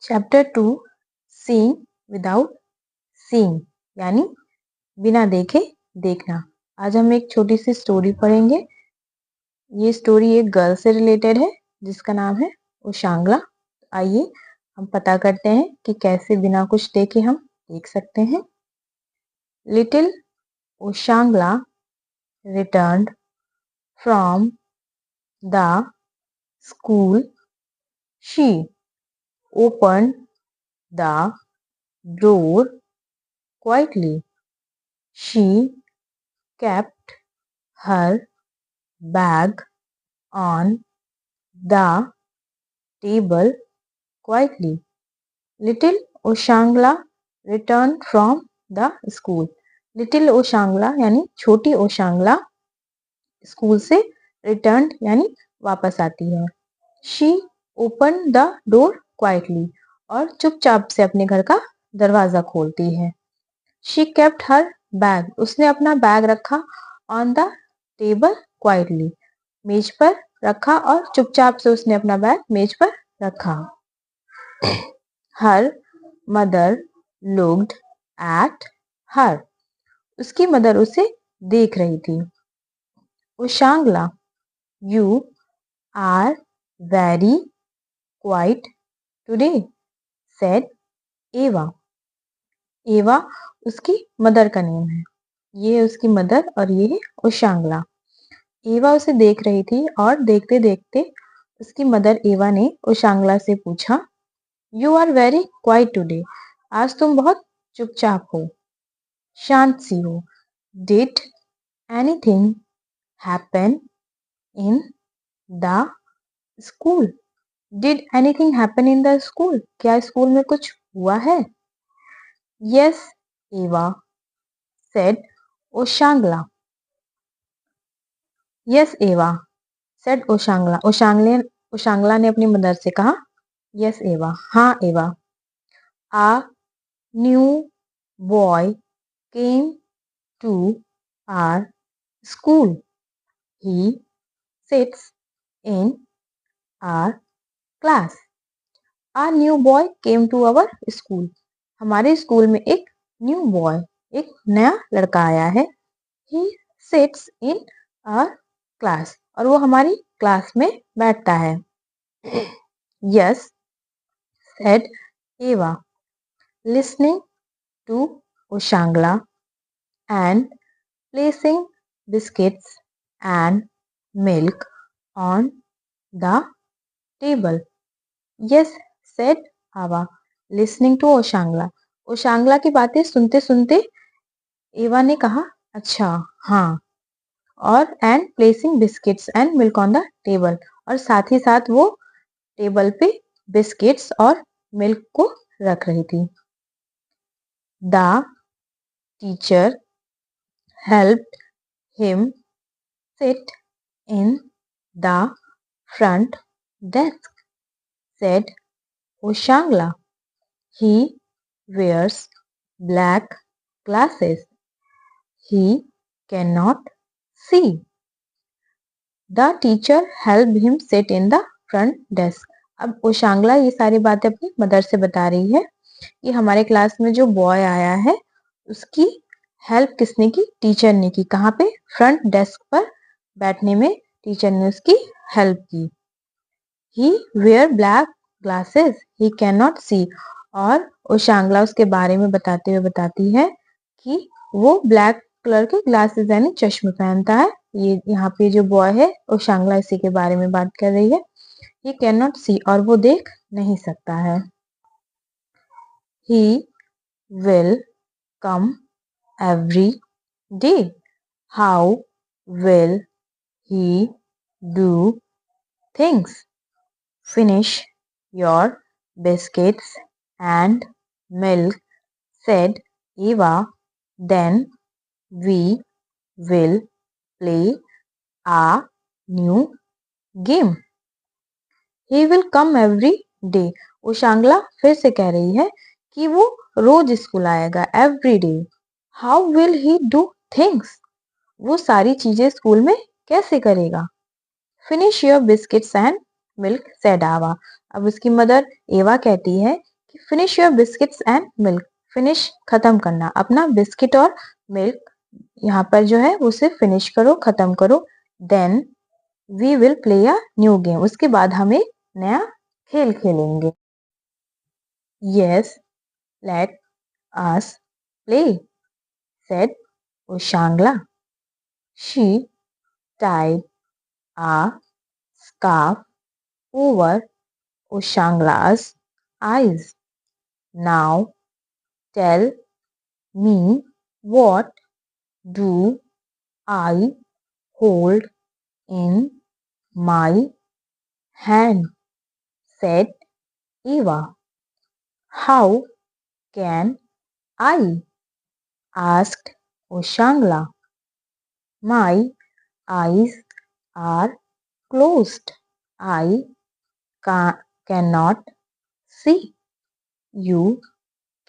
Chapter 2 seeing without seeing यानी बिना देखे देखना। आज हम एक छोटी सी स्टोरी पढ़ेंगे। ये स्टोरी एक गर्ल से रिलेटेड है जिसका नाम है ओशांगला। आइए हम पता करते हैं कि कैसे बिना कुछ देखे हम देख सकते हैं। Little Oshangla returned from the school. She opened the door quietly. She kept her bag on the table quietly. Little Oshangla returned from the school. Little Oshangla यानी छोटी ओशांगला स्कूल से रिटर्न यानी वापस आती है। She open the door quietly और चुपचाप से अपने घर का दरवाजा खोलती है। शी केप्ट हर बैग उसने अपना बैग रखा ऑन द टेबल क्वाइटली मेज पर रखा और चुपचाप से उसने अपना बैग मेज पर रखा। Her mother looked at her उसकी मदर उसे देख रही थी। Oshangla you are very quiet today said Ava. Ava उसकी मदर का नेम है। ये है उसकी मदर और ये है ओशांगला। एवा उसे देख रही थी और देखते देखते उसकी मदर एवा ने ओशांगला से पूछा, you are very quiet today. आज तुम बहुत चुपचाप हो, शांत सी हो। Did anything happen in the school. Did anything happen in the school. क्या स्कूल में कुछ हुआ है? Yes Ava said Oshangla. Yes Ava said Oshangla. Oshangla ने अपनी मदर से कहा, यस एवा, हाँ Ava. A new boy came to our school. He sits in our class. A new boy came to our school. हमारे स्कूल में एक न्यू बॉय एक नया लड़का आया है। He sits in our class और वो हमारी क्लास में बैठता है। Yes said Ava listening to Oshangla and placing biscuits and milk on the table. Yes said Ava listening to Oshangla. Oshangla की बातें सुनते सुनते एवा ने कहा, अच्छा हाँ, और and placing biscuits and milk on the table और साथ ही साथ वो टेबल पे बिस्किट्स और मिल्क को रख रही थी। The teacher helped him sit in the front desk said Oshangla. He wears black glasses. He cannot see. The teacher helped him sit in the front desk. अब ओशांगला ये सारी बातें अपनी मदर से बता रही है कि हमारे क्लास में जो बॉय आया है उसकी हेल्प किसने की? टीचर ने की। कहाँ पे? फ्रंट डेस्क पर बैठने में टीचर ने उसकी हेल्प की। He wear black glasses. He cannot see. और ओशांगला उसके बारे में बताते हुए बताती है कि वो ब्लैक कलर के ग्लासेस यानी चश्मे पहनता है। ये यहाँ पे जो बॉय है ओशांगला इसी के बारे में बात कर रही है। He cannot see और वो देख नहीं सकता है। He will come every day. How will he do things? Finish your biscuits and milk, said Eva. Then we will play a new game. He will come every day. ओशांगला फिर से कह रही है कि वो रोज स्कूल आएगा, every day. How will he do things. वो सारी चीजें स्कूल में कैसे करेगा? Finish your biscuits and milk said आवा। अब उसकी मदर एवा कहती है finish your biscuits and milk. Finish खत्म करना, अपना बिस्किट और मिल्क यहाँ पर जो है उसे फिनिश करो, खत्म करो। Then we will play a new game, उसके बाद हम एक नया खेल खेलेंगे। Yes let us play said Ushangla. She tied a scarf over Ushangla's eyes. Now tell me, what do I hold in my hand? Said Eva. How can I? Asked Ushangla. My eyes are closed. I cannot see. You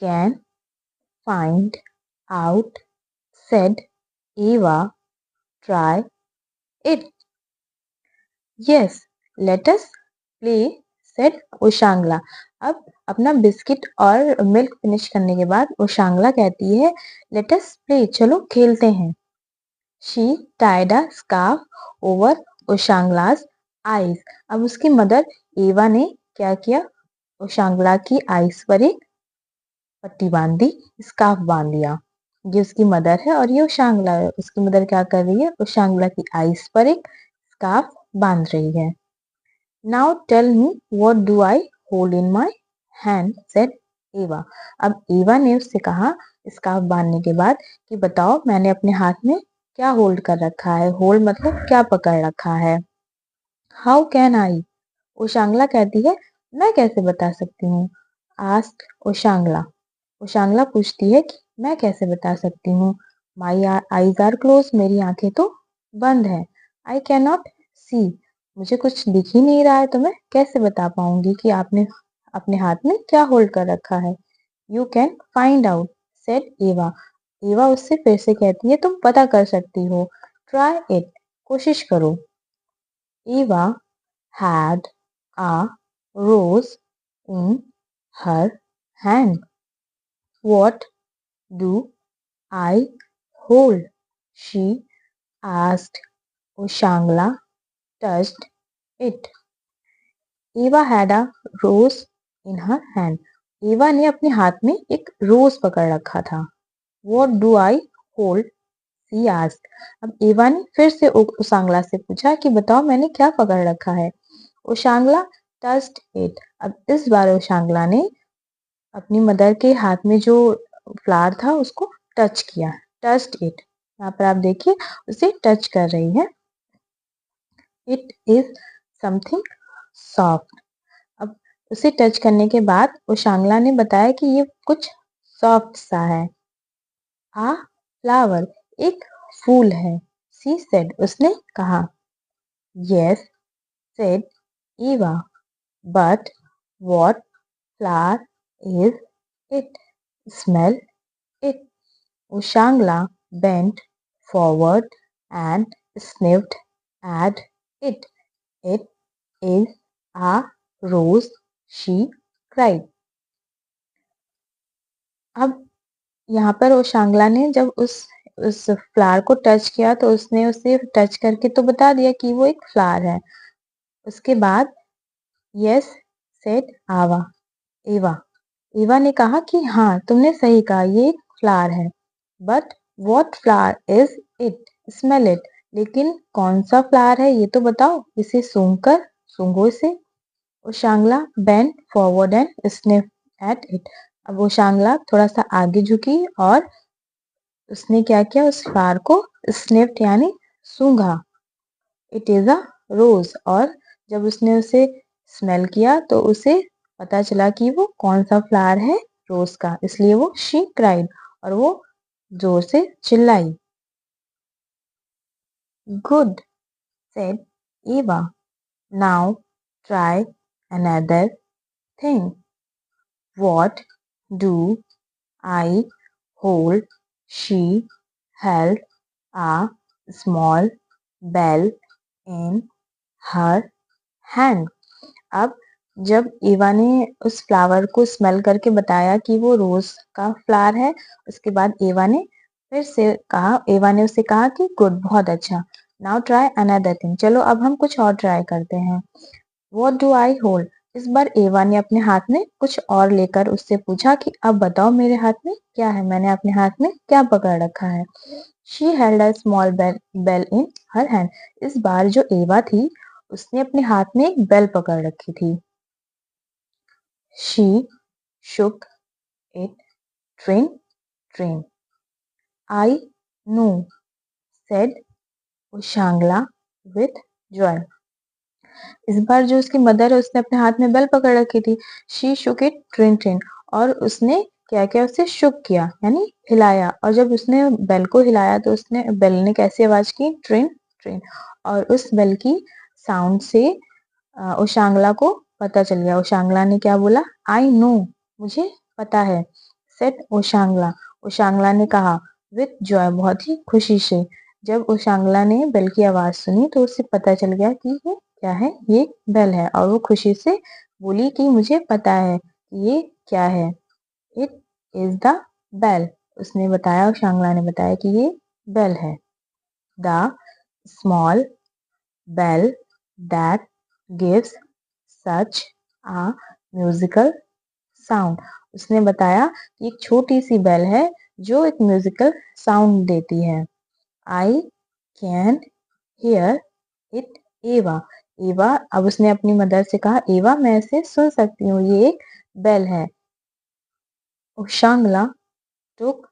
can find out, said Eva. Try it. Yes, let us play, said Ushangla. अब अपना biscuit और milk finish करने के बाद उशांगला कहती है late us play, चलो खेलते हैं। She tied a scarf over Ushangla's eyes. अब उसकी मदर एवा ने क्या किया, उशांगला की आईज पर एक पट्टी बांध दी, स्कार्फ बांध दिया। ये उसकी मदर है और ये उशांगला है। उसकी मदर क्या कर रही है, उशांगला की आईज पर एक स्कार्फ बांध रही है। Now tell me what do I hold in my hand, said Ava. अब एवा ने उससे कहा स्कार्फ बांधने के बाद कि बताओ मैंने अपने हाथ में क्या होल्ड कर रखा है। होल्ड मतलब क्या पकड़ रखा है। हाउ कैन आई, उशांगला कहती है मैं कैसे बता सकती हूँ। आस्क उशांगला, उशांगला पूछती है कि मैं कैसे बता सकती हूँ। माई आईज आर क्लोज, मेरी आंखें तो बंद है। आई कैन नॉट सी, मुझे कुछ दिख ही नहीं रहा है, तो मैं कैसे बता पाऊंगी कि आपने अपने हाथ में क्या होल्ड कर रखा है। You can find out, said Ava. एवा उससे फिर से कहती है तुम पता कर सकती हो। ट्राई इट, कोशिश करो। एवा had a rose in her hand. What do I hold? She asked. Ushangla touched it. Eva had a rose in her hand. Eva ने अपने हाथ में एक रोज पकड़ रखा था। What do I hold? She asked. अब एवा ने फिर से उशांगला से पूछा कि बताओ मैंने क्या पकड़ रखा है। उशांगला टच्ड इट। अब इस बार उशांगला ने अपनी मदर के हाथ में जो फ्लावर था उसको टच किया, टच्ड इट। यहाँ पर आप देखिए उसे टच कर रही है। It is something soft. अब उसे टच करने के बाद उशांगला ने बताया कि ये कुछ सॉफ्ट सा है। आ फ्लावर, एक फूल है। सी सेड, उसने कहा। Yes said Eva, but what flower is it, smell it. Ushangla bent forward and sniffed at it. It is a rose, she cried. अब यहाँ पर उशांगला ने जब उस फ्लावर को टच किया तो उसने उसे टच करके तो बता दिया कि वो एक फ्लावर है। उसके बाद यस सेड आवा एवा, एवा ने कहा कि हाँ तुमने सही कहा, ये एक फ्लावर है। But what flower is it, smell it, लेकिन कौन सा फ्लावर है ये तो बताओ, इसे सूंघो इसे। Ushangla bent forward and sniff at it. अब उशांगला थोड़ा सा आगे झुकी और उसने क्या किया, उस फ्लावर को स्निफ्ट यानी सूंघा। इट इज अ रोज, और जब उसने उसे स्मेल किया तो उसे पता चला कि वो कौन सा फ्लावर है, रोज का, इसलिए वो शी क्राइड और वो जोर से चिल्लाई। Good said Eva, now try another thing. What do I hold, she held a small bell in her hand. अब जब एवा ने उस फ्लावर को स्मेल करके बताया कि वो रोज का फ्लावर है, उसके बाद एवा ने उससे कहा कि गुड, बहुत अच्छा। नाउ ट्राई अनदर थिंग, चलो अब हम कुछ और ट्राई करते हैं। What do I hold? इस बार एवा ने अपने हाथ में कुछ और लेकर उससे पूछा कि अब बताओ मेरे हाथ में क्या है, मैंने अपने हाथ में क्या पकड़ रखा है। She held a small bell in her hand. इस बार जो एवा थी उसने अपने हाथ में एक बेल पकड़ रखी थी। She shook it, train, train. I know, said Ushangla with joy. इस बार जो उसकी मदर है उसने अपने हाथ में बेल पकड़ रखी थी। She shook it train train, और उसने क्या किया, उसे शुक किया यानी हिलाया, और जब उसने बेल को हिलाया तो उसने बेल ने कैसी आवाज की, ट्रेन ट्रेन। और उस बेल की साउंड से उशांगला को पता चल गया। उशांगला ने क्या बोला, आई नो, मुझे पता है। सेट उशांगला, उशांगला ने कहा, विथ जॉय, बहुत ही खुशी से। जब उशांगला ने बेल की आवाज सुनी तो उसे पता चल गया कि ये क्या है, ये बेल है, और वो खुशी से बोली कि मुझे पता है कि ये क्या है। इट इज द बेल, उसने बताया, उशांगला ने बताया कि ये बेल है। The small bell that gives such a musical sound, उसने बताया कि एक छोटी सी बेल है जो एक म्यूजिकल साउंड देती है। आई कैन हियर इट एवा, एवा, अब उसने अपनी मदर से कहा, एवा मैं इसे सुन सकती हूँ, ये एक बेल है। उशांगला took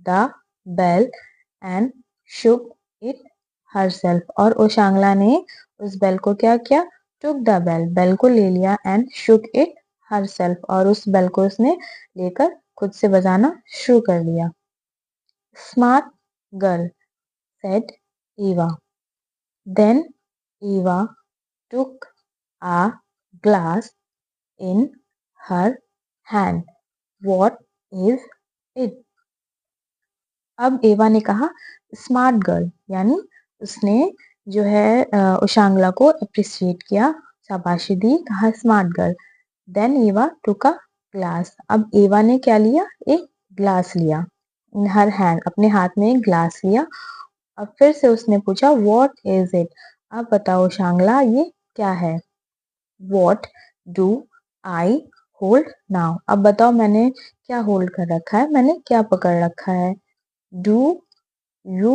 the bell and shook it herself, और ओशांगला ने उस बेल को क्या किया, took the bell, बेल को ले लिया, and shook it herself, और उस बेल को उसने लेकर खुद से बजाना शुरू कर दिया। Smart girl, said Eva. Then Eva took a glass in her hand. What is it? अब एवा ने कहा स्मार्ट गर्ल, यानी उसने जो है उशांगला को अप्रिशिएट किया, शाबाशी दी, कहा स्मार्ट गर्ल। देन एवा टुक अ ग्लास, अब एवा ने क्या लिया, एक ग्लास लिया। इन हर हैंड, अपने हाथ में एक ग्लास लिया। अब फिर से उसने पूछा व्हाट इज इट, अब बताओ उशांगला ये क्या है। What do I hold now, अब बताओ मैंने क्या होल्ड कर रखा है, मैंने क्या पकड़ रखा है। डू यू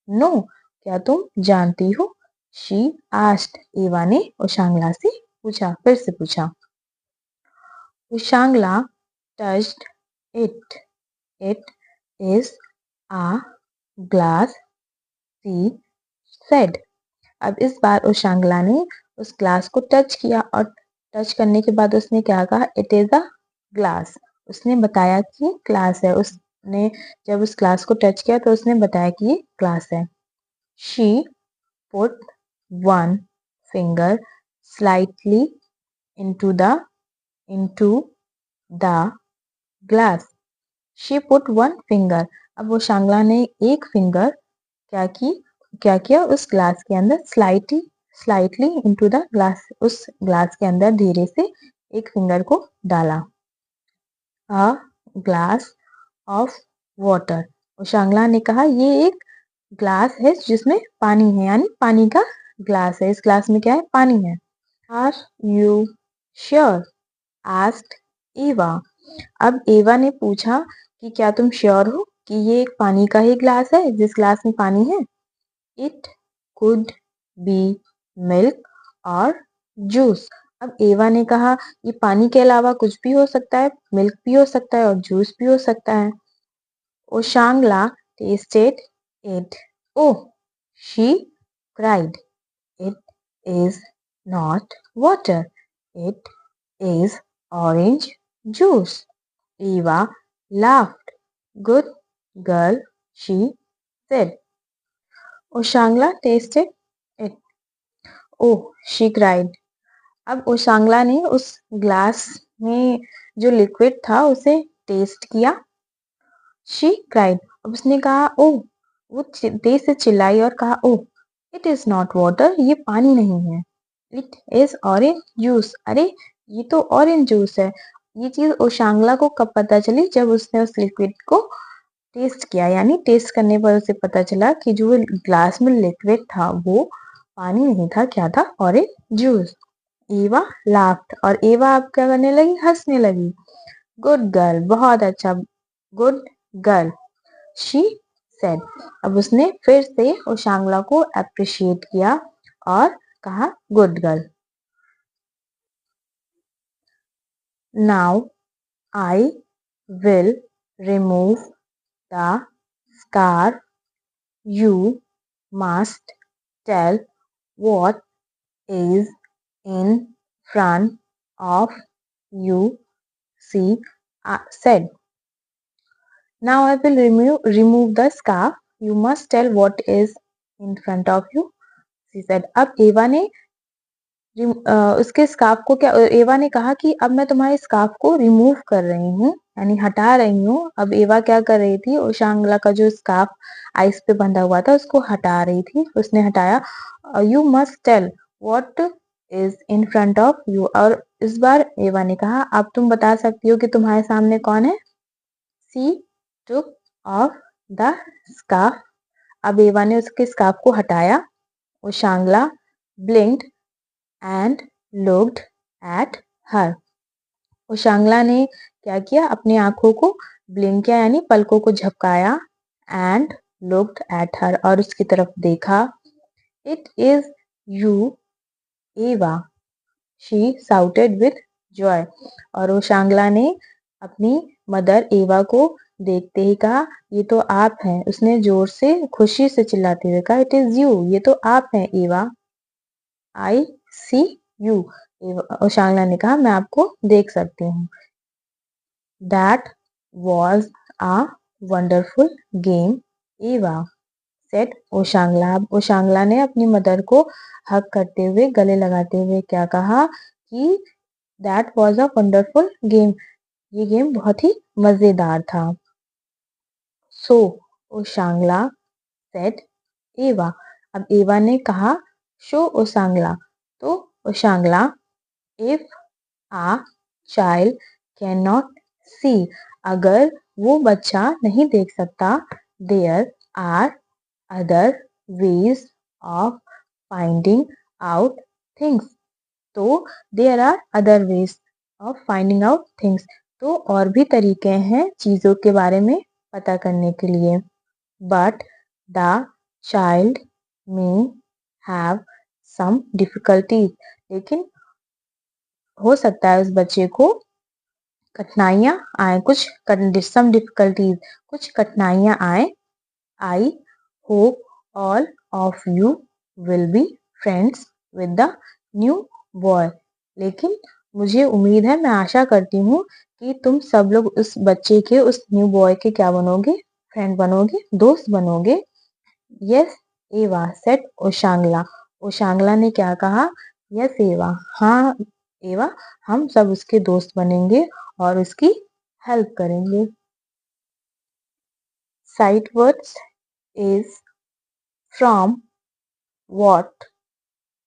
नो, क्या तुम जानती हो। शी आस्क्ड, एवा ने उशांगला से पूछा, फिर से पूछा। Ushangla touched it, it is a glass, she said. अब इस बार उशांगला ने उस ग्लास को टच किया, और टच करने के बाद उसने क्या कहा, इट इज अ ग्लास, उसने बताया कि ग्लास है। उसने जब उस ग्लास को टच किया तो उसने बताया कि ये ग्लास है। She put one finger slightly into the glass. She put one finger. अब वो शांगला ने एक फिंगर क्या किया उस ग्लास के अंदर, स्लाइटली इनटू द ग्लास, उस ग्लास के अंदर धीरे से एक फिंगर को डाला। A glass of water, Shangla ने कहा ये एक ग्लास है जिसमें पानी है, यानी पानी का ग्लास है, इस ग्लास में क्या है, पानी है। आर यू श्योर, आस्क्ड एवा, अब एवा ने पूछा कि क्या तुम श्योर हो कि ये एक पानी का ही ग्लास है, जिस ग्लास में पानी है। इट कुड बी मिल्क और जूस, अब एवा ने कहा ये पानी के अलावा कुछ भी हो सकता है, मिल्क भी हो सकता है और जूस भी हो सकता है। ओशांगला tasted it. Oh, she cried. It is not water. It is orange juice. Eva laughed. Good girl, she said. Oshangla tasted it. Oh, she cried. अब ओशांगला ने उस ग्लास में जो लिक्विड था उसे टेस्ट किया। शी क्राइड, अब उसने कहा ओह, वो तेज से चिल्लाई और कहा ओह, इट इज नॉट वाटर, ये पानी नहीं है। इट इज ऑरेंज जूस, अरे ये तो ऑरेंज जूस है। ये चीज ओशांगला को कब पता चली? जब उसने उस लिक्विड को टेस्ट किया, यानी टेस्ट करने पर उसे पता चला कि जो ग्लास में लिक्विड था वो पानी नहीं था, क्या था? Orange juice. एवा लाफ्ड, और एवा अब क्या करने लगी? हंसने लगी। गुड गर्ल, बहुत अच्छा, गुड गर्ल, शी सेड। अब उसने फिर से ओशांगला को अप्रिशिएट किया और कहा good girl. Now I will remove the scarf. You must tell what is in front of you, she said. Now I will remove the scarf. You must tell what is in front of you, she said. अब एवा ने उसके scarf को क्या, एवा ने कहा कि अब मैं तुम्हारे स्कार्फ को रिमूव कर रही हूँ, यानी हटा रही हूँ। अब एवा क्या कर रही थी? ओशांगला का जो स्कार्फ आइस पे बंधा हुआ था उसको हटा रही थी। उसने हटाया। You must tell what is in front of you, और इस बार एवा ने कहा अब तुम बता सकती हो कि तुम्हारे सामने कौन है। सी टुक ऑफ द स्कार्फ। अब एवा ने उसके स्कार्फ को हटाया। ओशांगला ब्लिंक्ड and looked at her. ओशांगला ने क्या किया? अपनी आंखों को ब्लिंक किया, यानी पलकों को झपकाया। and looked at her, और उसकी तरफ देखा। It is you, Eva, she shouted with joy. और ओशांगला ने अपनी मदर एवा को देखते ही कहा ये तो आप हैं। उसने जोर से खुशी से चिल्लाते हुए कहा इट इज यू, ये तो आप हैं एवा। आई सी यू, ओशांगला ने कहा मैं आपको देख सकती हूँ। That was a wonderful game एवा, सेड ओशांगला। ओशांगला ने अपनी मदर को हक करते हुए, गले लगाते हुए क्या कहा कि that was a wonderful game, ये गेम बहुत ही मजेदार था। सो ओशांगला सेड एवा, अब एवा ने कहा शो ओशांगला, तो Oshangla if a child can not see, अगर वो बच्चा नहीं देख सकता, there are other ways of finding out things, तो there are other ways of finding out things, तो और भी तरीके हैं चीजों के बारे में पता करने के लिए। But the child may have some difficulties, लेकिन हो सकता है उस बच्चे को कठिनाइयां आए, कुछ some difficulties, कुछ कठिनाइयां आए। I hope all of you will be friends with the new boy, लेकिन मुझे उम्मीद है, मैं आशा करती हूँ कि तुम सब लोग उस बच्चे के, उस न्यू बॉय के क्या बनोगे? फ्रेंड बनोगे, दोस्त बनोगे। यस एवा, सेड ओशांगला, ओशांगला ने क्या कहा? यस एवा, हाँ एवा, हम सब उसके दोस्त बनेंगे और उसकी हेल्प करेंगे। Sight words is from, what,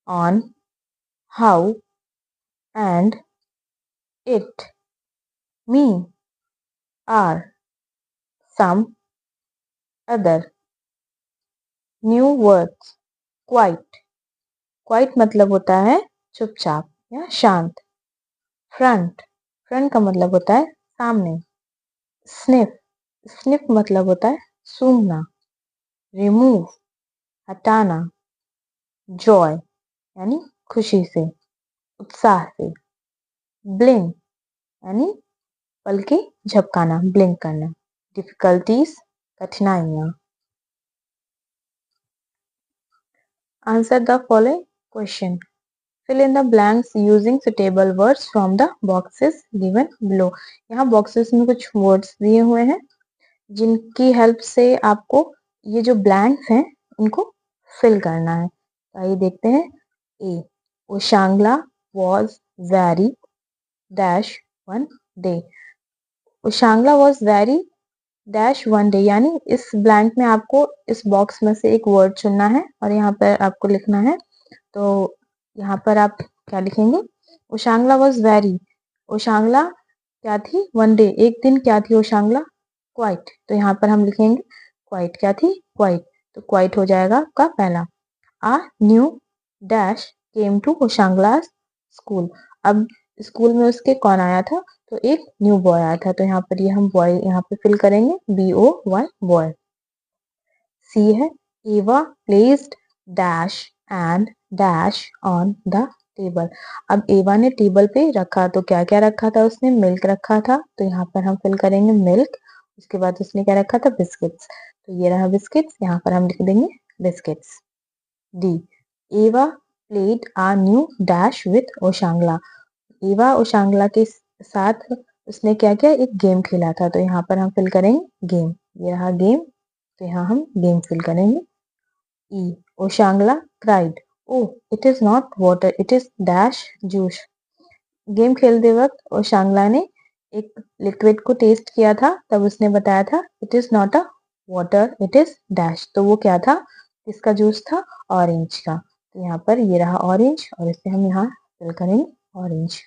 on, how and it, me, are, some, other. New words quite, quite मतलब होता है चुपचाप या शांत। फ्रंट, फ्रंट का मतलब होता है सामने। स्निफ, स्निफ मतलब होता है सूंघना। रिमूव, हटाना। जॉय यानी खुशी से, उत्साह से। ब्लिंक यानी पलके झपकाना, ब्लिंक करना। डिफिकल्टीज, कठिनाइयां। Answer the following question, fill in the blanks using suitable words from the boxes given below। यहाँ boxes में कुछ words दिए हुए हैं जिनकी हेल्प से आपको ये जो ब्लैंक्स हैं इनको फिल करना है। तो आइए देखते हैं। ए, ओशांगला was very dash one day, ओशांगला was very dash one day, यानी इस ब्लैंक में आपको इस बॉक्स में से एक वर्ड चुनना है और यहाँ पर आपको लिखना है। तो यहाँ पर आप क्या लिखेंगे? ओशांगला वॉज वेरी, ओशांगला क्या थी, वन डे, एक दिन क्या थी ओशांगला, क्वाइट, तो यहाँ पर हम लिखेंगे क्वाइट, क्या थी, क्वाइट, तो क्वाइट हो जाएगा आपका पहला। A new dash came to Oshangla school, अब स्कूल में उसके कौन आया था, तो एक न्यू बॉय आया था, तो यहाँ पर ये हम बॉय यहाँ पे फिल करेंगे, BOY बॉय। सी है एवा placed dash and dash on the table, अब एवा ने टेबल पे रखा, तो क्या क्या रखा था उसने, मिल्क रखा था, तो यहाँ पर हम फिल करेंगे मिल्क, उसके बाद उसने क्या रखा था, बिस्किट्स, तो ये रहा बिस्किट्स, यहाँ पर हम लिख देंगे biscuits. D Ava played a new dash with Oshangla, Ava Oshangla के साथ उसने क्या किया, एक गेम खेला था, तो यहाँ पर हम फिल करेंगे गेम, ये रहा गेम, तो यहाँ हम गेम फिल करेंगे। E Oshangla cried, oh it is not water it is dash juice, game खेलते वक्त ओशांगला ने एक लिक्विड को टेस्ट किया था, तब उसने बताया था it is not a water it is dash, तो वो क्या था, किसका जूस था, ऑरेंज का, तो यहाँ पर ये रहा ऑरेंज, और इसे हम यहाँ फिल करेंगे ऑरेंज।